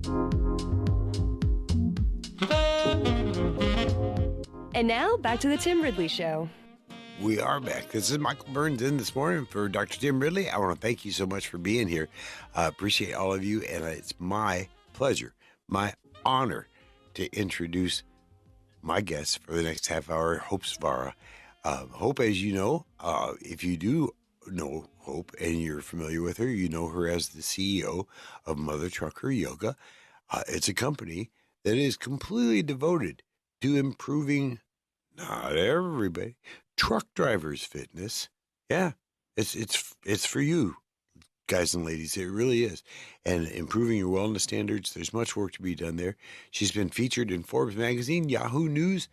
And now, back to the Tim Ridley Show. We are back. This is Michael Burns in this morning for Dr. Tim Ridley. I want to thank you so much for being here. I appreciate all of you, and it's my pleasure, my honor to introduce my guest for the next half hour, Hope Svara. Hope, as you know, if you do know Hope and you're familiar with her, you know her as the CEO of Mother Trucker Yoga. It's a company that is completely devoted to improving, not everybody, truck drivers' fitness. Yeah, it's for you, guys and ladies. It really is. And improving your wellness standards, there's much work to be done there. She's been featured in Forbes magazine, Yahoo News,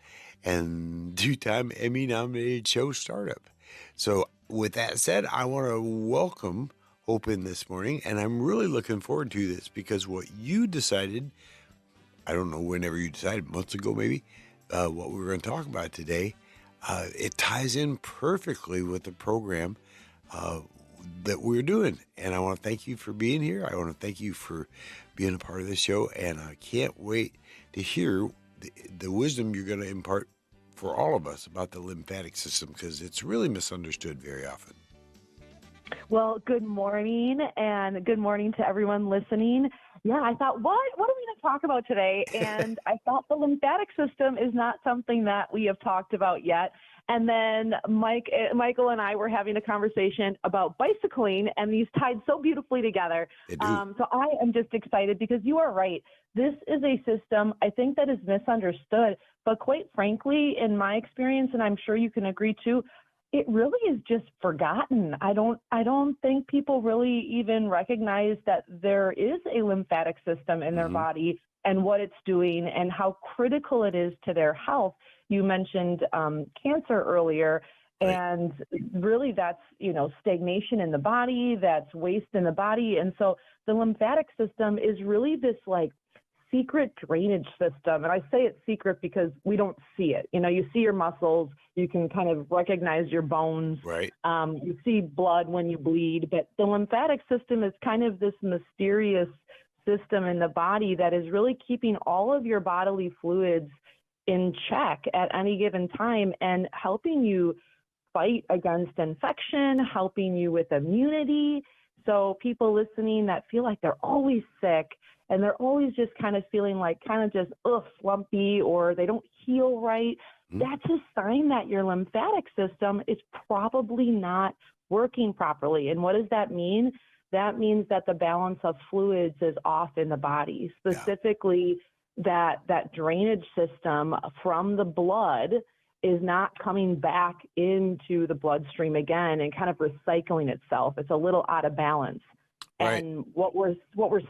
and two-time Emmy-nominated show Startup. So with that said, I want to welcome Hope in this morning, and I'm really looking forward to this because what you decided, I don't know, whenever you decided, months ago maybe, what we were going to talk about today, it ties in perfectly with the program that we're doing. And I want to thank you for being here. I want to thank you for being a part of this show. And I can't wait to hear the wisdom you're going to impart for all of us about the lymphatic system, because it's really misunderstood very often. Well, good morning, and good morning to everyone listening. Yeah, I thought, what are we going to talk about today? And I thought the lymphatic system is not something that we have talked about yet. And then Michael and I were having a conversation about bicycling, and these tied so beautifully together. They do. So I am just excited because you are right. This is a system, I think, that is misunderstood. But quite frankly, in my experience, and I'm sure you can agree too, it really is just forgotten. I don't think people really even recognize that there is a lymphatic system in their body and what it's doing and how critical it is to their health. You mentioned cancer earlier, and really that's, stagnation in the body, that's waste in the body. And so the lymphatic system is really this secret drainage system. And I say it's secret because we don't see it. You see your muscles, you can kind of recognize your bones. Right. You see blood when you bleed, but the lymphatic system is kind of this mysterious system in the body that is really keeping all of your bodily fluids in check at any given time and helping you fight against infection, helping you with immunity. So people listening that feel like they're always sick and they're always just kind of feeling like slumpy, or they don't heal right, that's a sign that your lymphatic system is probably not working properly. And what does that mean? That means that the balance of fluids is off in the body, specifically that drainage system from the blood is not coming back into the bloodstream again and kind of recycling itself. It's a little out of balance. Right. And what we're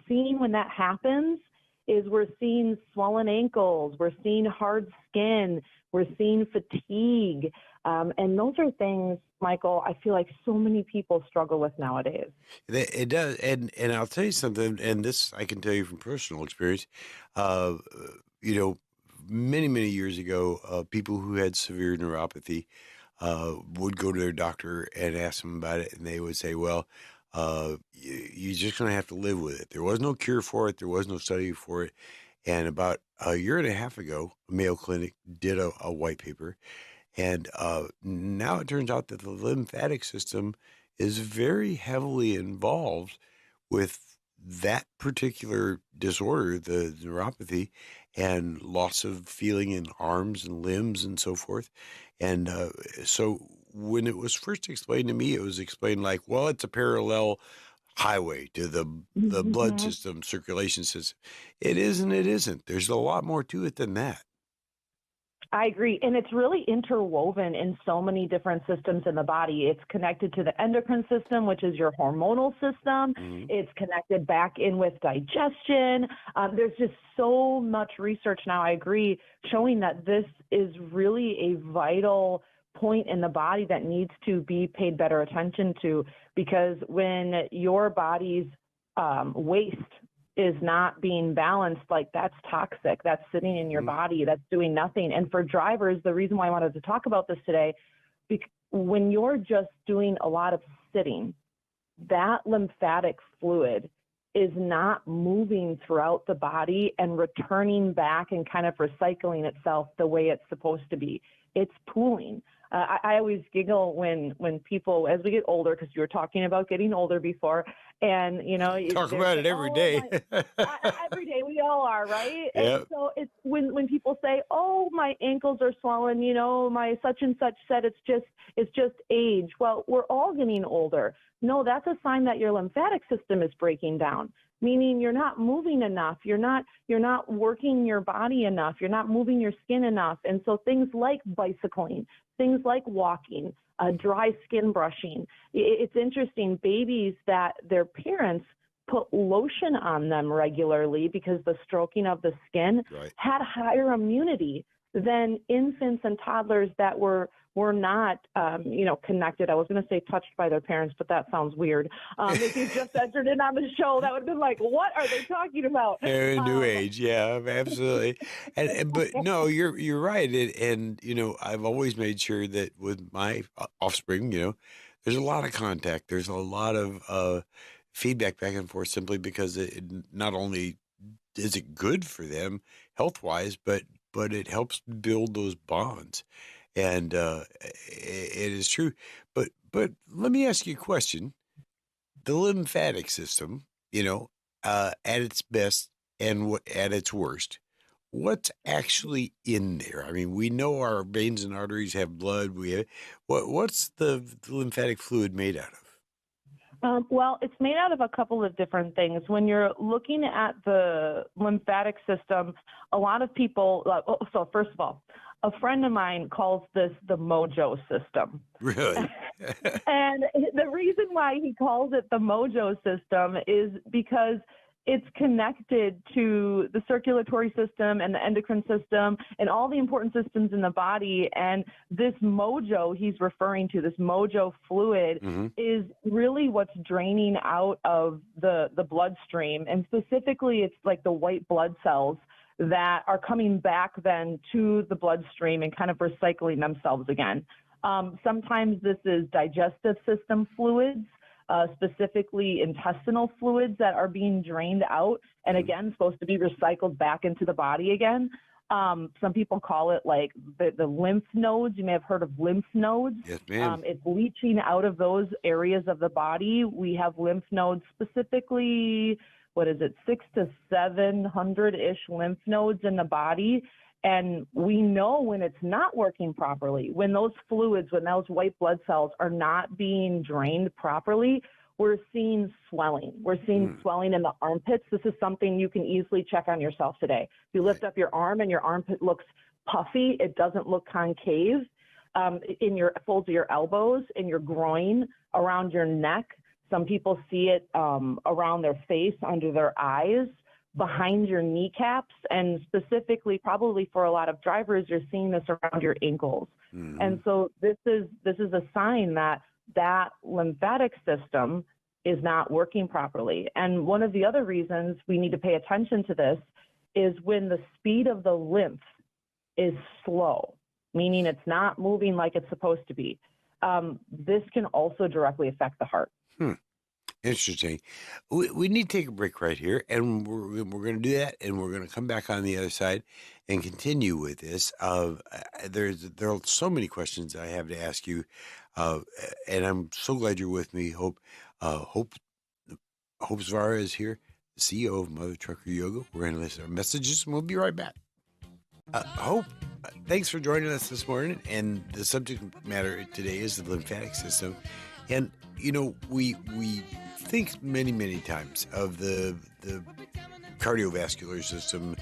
seeing when that happens is we're seeing swollen ankles, we're seeing hard skin, we're seeing fatigue. And those are things, Michael, I feel like so many people struggle with nowadays. It does. And I'll tell you something, and this I can tell you from personal experience. Many, many years ago, people who had severe neuropathy would go to their doctor and ask them about it, and they would say, well, you're just going to have to live with it. There was no cure for it. There was no study for it. And about a year and a half ago, Mayo Clinic did a white paper. And now it turns out that the lymphatic system is very heavily involved with that particular disorder, the neuropathy, and loss of feeling in arms and limbs and so forth. And so when it was first explained to me, it was explained like, well, it's a parallel highway to the blood system, circulation system. It isn't. There's a lot more to it than that. I agree. And it's really interwoven in so many different systems in the body. It's connected to the endocrine system, which is your hormonal system. It's connected back in with digestion. There's just so much research now, I agree, showing that this is really a vital point in the body that needs to be paid better attention to, because when your body's waste is not being balanced, that's toxic. That's sitting in your body. That's doing nothing. And for drivers, the reason why I wanted to talk about this today, when you're just doing a lot of sitting, that lymphatic fluid is not moving throughout the body and returning back and kind of recycling itself the way it's supposed to be. It's pooling. I always giggle when people, as we get older, because you were talking about getting older before, and Talk about it every day. every day we all are, right? Yep. And so it's when people say, "Oh, my ankles are swollen," my such and such said it's just age. Well, we're all getting older. No, that's a sign that your lymphatic system is breaking down, meaning you're not moving enough. You're not working your body enough. You're not moving your skin enough. And so things like bicycling, things like walking, dry skin brushing. It's interesting, babies that their parents put lotion on them regularly because the stroking of the skin had higher immunity than infants and toddlers that were not, connected. I was going to say touched by their parents, but that sounds weird. If you just entered in on the show, that would have been like, what are they talking about? New age, yeah, absolutely. But no, you're right. And I've always made sure that with my offspring, there's a lot of contact. There's a lot of feedback back and forth, simply because it not only is it good for them health wise, but it helps build those bonds. And it is true. But let me ask you a question. The lymphatic system, at its best and at its worst, what's actually in there? I mean, we know our veins and arteries have blood. What's the lymphatic fluid made out of? Well, it's made out of a couple of different things. When you're looking at the lymphatic system, a lot of people, so first of all, a friend of mine calls this the mojo system. Really? And the reason why he calls it the mojo system is because it's connected to the circulatory system and the endocrine system and all the important systems in the body. And this mojo he's referring to, this mojo fluid, is really what's draining out of the bloodstream. And specifically, it's like the white blood cells that are coming back then to the bloodstream and kind of recycling themselves again. Sometimes this is digestive system fluids, specifically intestinal fluids that are being drained out and again supposed to be recycled back into the body again. Some people call it like the lymph nodes. You may have heard of lymph nodes. Yes, ma'am. It's leaching out of those areas of the body. We have lymph nodes, specifically, 600 to 700-ish lymph nodes in the body. And we know when it's not working properly, when those fluids, when those white blood cells are not being drained properly, we're seeing swelling. We're seeing swelling in the armpits. This is something you can easily check on yourself today. If you lift up your arm and your armpit looks puffy, it doesn't look concave, in your folds of your elbows, in your groin, around your neck. Some people see it around their face, under their eyes, behind your kneecaps, and specifically, probably for a lot of drivers, you're seeing this around your ankles. And so this is a sign that lymphatic system is not working properly. And one of the other reasons we need to pay attention to this is when the speed of the lymph is slow, meaning it's not moving like it's supposed to be. This can also directly affect the heart. Interesting. We need to take a break right here, and we're going to do that, and we're going to come back on the other side and continue with this. There are so many questions I have to ask you, and I'm so glad you're with me. Hope Zvara is here, the CEO of Mother Trucker Yoga. We're going to listen to our messages, and we'll be right back. Hope, thanks for joining us this morning, and the subject matter today is the lymphatic system. And we think many, many times of the cardiovascular system,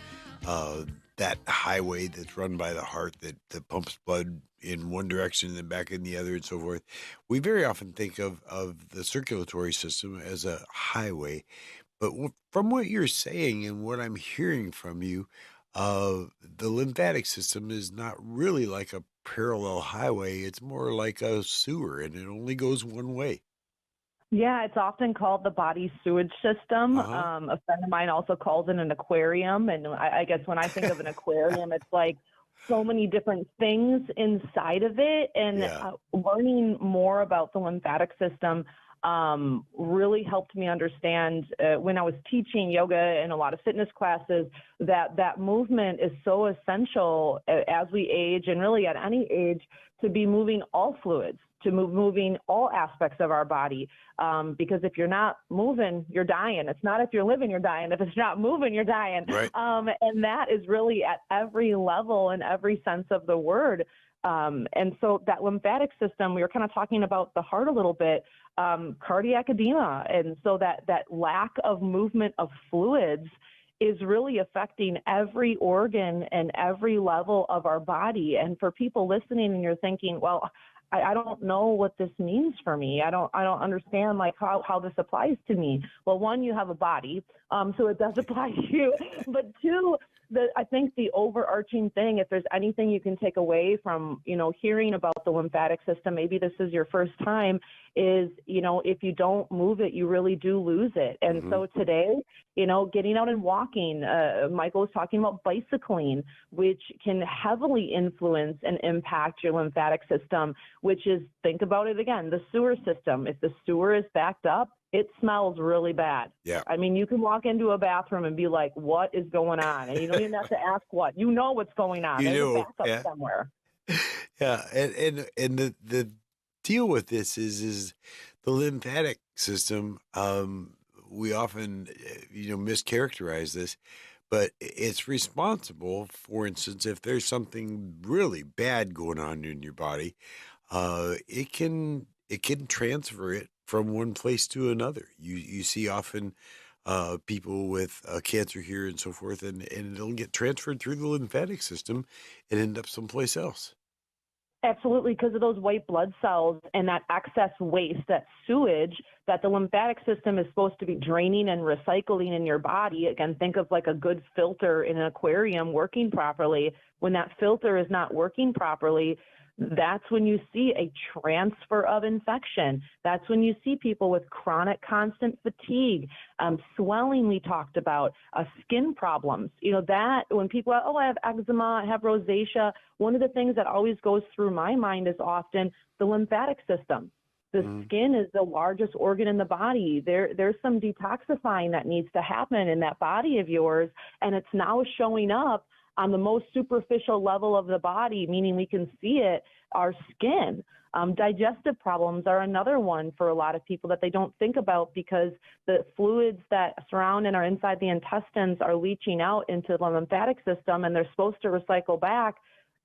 that highway that's run by the heart that pumps blood in one direction and then back in the other and so forth. We very often think of the circulatory system as a highway. But from what you're saying and what I'm hearing from you, the lymphatic system is not really like a parallel highway. It's more like a sewer, and it only goes one way. Yeah, it's often called the body sewage system. A friend of mine also calls it an aquarium. And I guess when I think of an aquarium, it's like so many different things inside of it. And learning more about the lymphatic system, really helped me understand when I was teaching yoga and a lot of fitness classes that movement is so essential as we age, and really at any age, to be moving all fluids, to moving all aspects of our body. Because if you're not moving, you're dying. It's not if you're living, you're dying. If it's not moving, you're dying. Right. And that is really at every level and every sense of the word. And so that lymphatic system, we were kind of talking about the heart a little bit, cardiac edema. And so that lack of movement of fluids is really affecting every organ and every level of our body. And for people listening and you're thinking, well, I don't know what this means for me. I don't understand like how this applies to me. Well, one, you have a body, so it does apply to you. But two, I think the overarching thing, if there's anything you can take away from, hearing about the lymphatic system, maybe this is your first time, is, if you don't move it, you really do lose it. And so today, getting out and walking, Michael was talking about bicycling, which can heavily influence and impact your lymphatic system, which is, think about it again, the sewer system. If the sewer is backed up, it smells really bad. Yeah. I mean, you can walk into a bathroom and be like, what is going on? And you don't even have to ask what. You know what's going on. There's a backup somewhere. Yeah. And the deal with this is the lymphatic system. We often, mischaracterize this, but it's responsible, for instance, if there's something really bad going on in your body, it can transfer it from one place to another. You see often people with cancer here and so forth, and it'll get transferred through the lymphatic system and end up someplace else. Absolutely, because of those white blood cells and that excess waste, that sewage that the lymphatic system is supposed to be draining and recycling in your body. Again, think of like a good filter in an aquarium working properly. When that filter is not working properly, that's when you see a transfer of infection. That's when you see people with chronic constant fatigue, swelling we talked about, skin problems. That when people are, I have eczema, I have rosacea, one of the things that always goes through my mind is often the lymphatic system. The skin is the largest organ in the body. There's some detoxifying that needs to happen in that body of yours, and it's now showing up on the most superficial level of the body, meaning we can see it, our skin. Digestive problems are another one for a lot of people that they don't think about, because the fluids that surround and are inside the intestines are leaching out into the lymphatic system, and they're supposed to recycle back.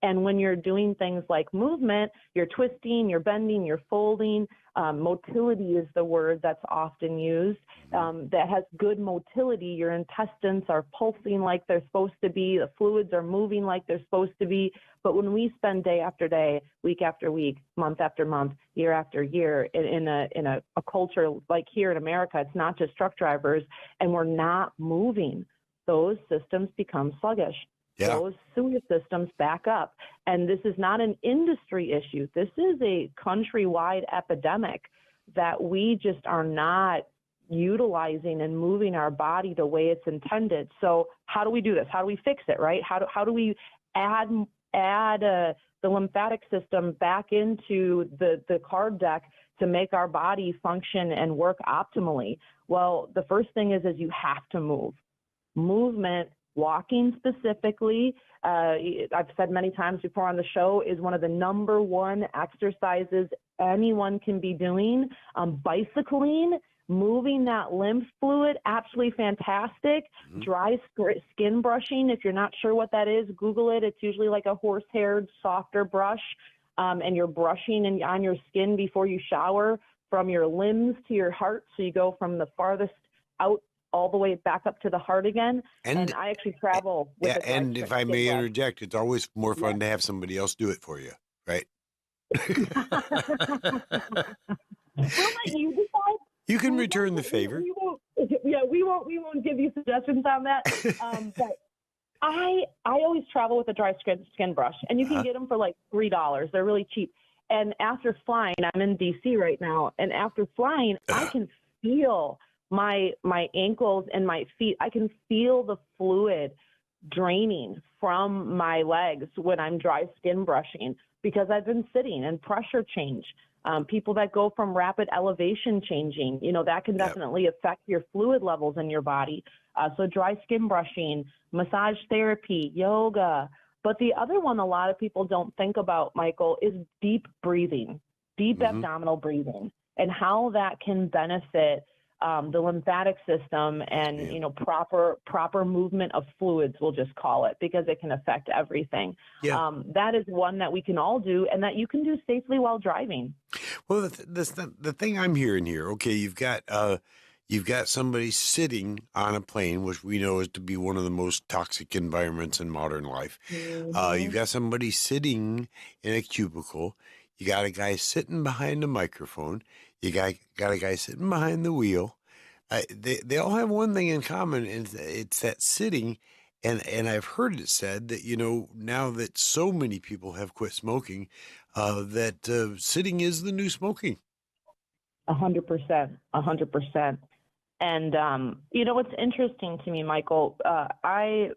And when you're doing things like movement, you're twisting, you're bending, you're folding. Motility is the word that's often used. That has good motility. Your intestines are pulsing like they're supposed to be. The fluids are moving like they're supposed to be. But when we spend day after day, week after week, month after month, year after year in a culture like here in America, it's not just truck drivers, and we're not moving, those systems become sluggish. Yeah. Those sewer systems back up. And this is not an industry issue. This is a countrywide epidemic that we just are not utilizing and moving our body the way it's intended. So how do we do this? How do we fix it, right? How do we add the lymphatic system back into the card deck to make our body function and work optimally? Well, the first thing is you have to move. Movement, walking specifically, I've said many times before on the show, is one of the number one exercises anyone can be doing. Bicycling, moving that lymph fluid, absolutely fantastic. Dry skin brushing, if you're not sure what that is, Google it. It's usually like a horse-haired, softer brush, and you're brushing on your skin before you shower from your limbs to your heart. So you go from the farthest out all the way back up to the heart again. And I actually travel with a dry and if I skin may brush. interject, it's always more fun to have somebody else do it for you, right? We'll let you decide. You can return the favor. We won't give you suggestions on that. But I always travel with a dry skin brush, and you can get them for like $3. They're really cheap. And after flying, I'm in DC right now, and after flying, I can feel my ankles and my feet. I can feel the fluid draining from my legs when I'm dry skin brushing, because I've been sitting and pressure change. People that go from rapid elevation changing, that can Yep. definitely affect your fluid levels in your body. So dry skin brushing, massage therapy, yoga. But the other one a lot of people don't think about, Michael, is deep breathing, deep Hmm. abdominal breathing, and how that can benefit the lymphatic system and Yeah. proper movement of fluids, we'll just call it, because it can affect everything. Yeah. That is one that we can all do and that you can do safely while driving. Well, the thing I'm hearing here. Okay, you've got somebody sitting on a plane, which we know is to be one of the most toxic environments in modern life. You've Hmm. got somebody sitting in a cubicle. You got a guy sitting behind a microphone. You got a guy sitting behind the wheel. They all have one thing in common, and it's that sitting. And I've heard it said that now that so many people have quit smoking, that sitting is the new smoking. 100%, 100%. And what's interesting to me, Michael, I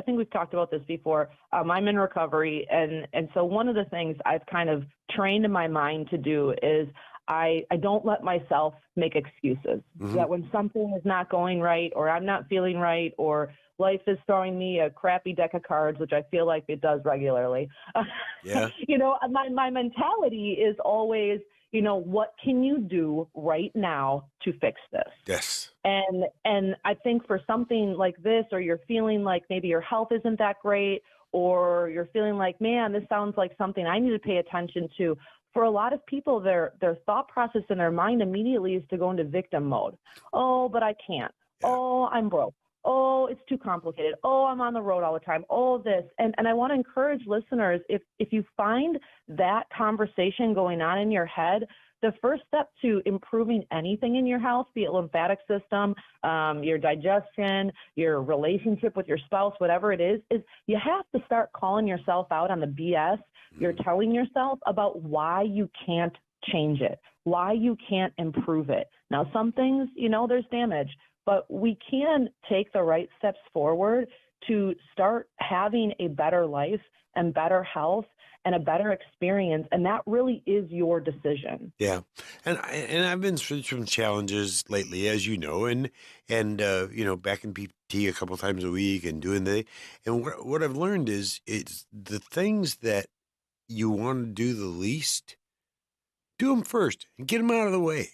think we've talked about this before. I'm in recovery, and so one of the things I've kind of trained in my mind to do is I don't let myself make excuses. Hmm. That when something is not going right, or I'm not feeling right, or life is throwing me a crappy deck of cards, which I feel like it does regularly. Yeah. My mentality is always, what can you do right now to fix this? Yes. And I think for something like this, or you're feeling like maybe your health isn't that great, or you're feeling like, man, this sounds like something I need to pay attention to. For a lot of people, their thought process in their mind immediately is to go into victim mode. Oh, but I can't. Yeah. Oh, I'm broke. Oh, it's too complicated. Oh, I'm on the road all the time. Oh, this. And I want to encourage listeners, if you find that conversation going on in your head, the first step to improving anything in your health, be it lymphatic system, your digestion, your relationship with your spouse, whatever it is you have to start calling yourself out on the BS you're Mhm. telling yourself about why you can't change it, why you can't improve it. Now, some things, there's damage, but we can take the right steps forward to start having a better life and better health and a better experience. And that really is your decision. Yeah, and I've been through some challenges lately, as you know, and back in PT a couple times a week and doing and what I've learned is it's the things that you want to do the least, do them first and get them out of the way.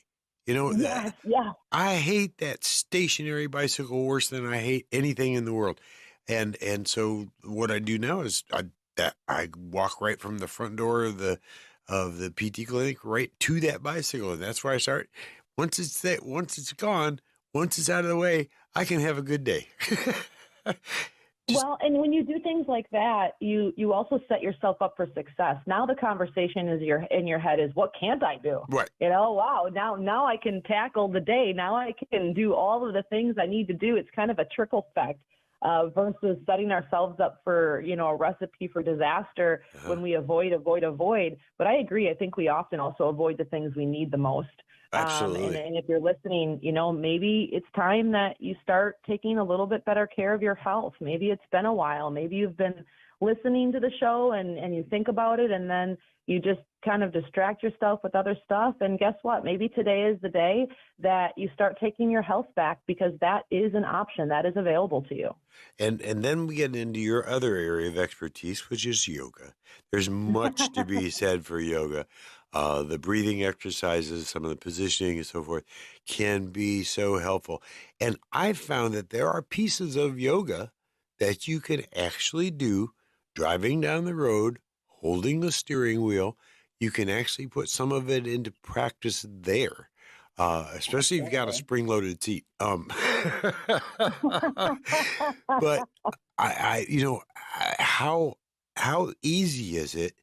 You know, Yes, yes. I hate that stationary bicycle worse than I hate anything in the world. And so what I do now is I walk right from the front door of the PT clinic right to that bicycle, and that's where I start. Once it's gone, once it's out of the way, I can have a good day. Just Well, and when you do things like that, you also set yourself up for success. Now the conversation is in your head is, what can't I do? right. Wow, now I can tackle the day. Now I can do all of the things I need to do. It's kind of a trickle effect versus setting ourselves up for, a recipe for disaster Uh-huh. when we avoid. But I agree. I think we often also avoid the things we need the most. And, Absolutely. and if you're listening, maybe it's time that you start taking a little bit better care of your health. Maybe it's been a while. Maybe you've been listening to the show and you think about it and then you just kind of distract yourself with other stuff. And guess what? Maybe today is the day that you start taking your health back, because that is an option that is available to you. And then we get into your other area of expertise, which is yoga. There's much to be said for yoga. The breathing exercises, some of the positioning and so forth can be so helpful. And I've found that there are pieces of yoga that you can actually do driving down the road, holding the steering wheel. You can actually put some of it into practice there, especially if you've got a Absolutely. spring-loaded seat. But how easy is it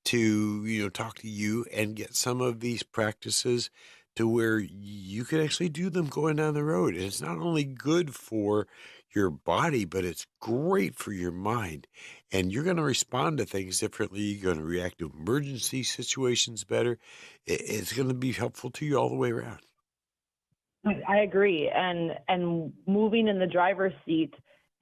to, talk to you and get some of these practices to where you can actually do them going down the road? And it's not only good for your body, but it's great for your mind. And you're going to respond to things differently. You're going to react to emergency situations better. It's going to be helpful to you all the way around. I agree. And moving in the driver's seat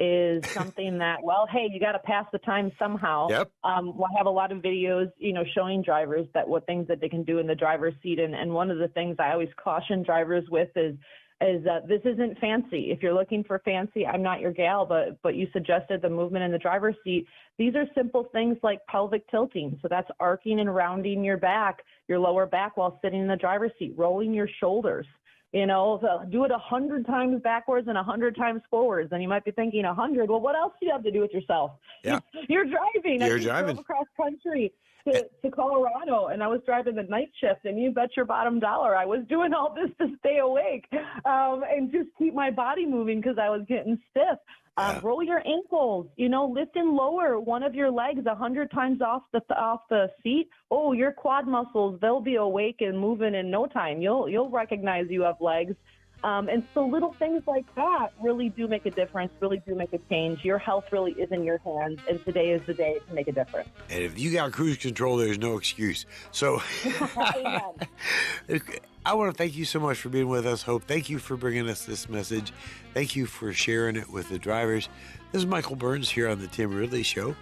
is something that, well, hey, you got to pass the time somehow. Yep. We'll have a lot of videos, showing drivers that what things that they can do in the driver's seat. And one of the things I always caution drivers with is this isn't fancy. If you're looking for fancy, I'm not your gal, but you suggested the movement in the driver's seat. These are simple things like pelvic tilting. So that's arcing and rounding your back, your lower back while sitting in the driver's seat, rolling your shoulders. So do it 100 times backwards and 100 times forwards. And you might be thinking 100. Well, what else do you have to do with yourself? Yeah. You're driving. You're I just driving. drove across country to Colorado, and I was driving the night shift, and you bet your bottom dollar I was doing all this to stay awake and just keep my body moving because I was getting stiff. Roll your ankles, lift and lower one of your legs 100 times off the seat. Oh, your quad muscles, they'll be awake and moving in no time. You'll recognize you have legs. And so little things like that really do make a difference, really do make a change. Your health really is in your hands, and today is the day to make a difference. And if you got cruise control, there's no excuse. So I want to thank you so much for being with us, Hope. Thank you for bringing us this message. Thank you for sharing it with the drivers. This is Michael Burns here on the Tim Ridley Show.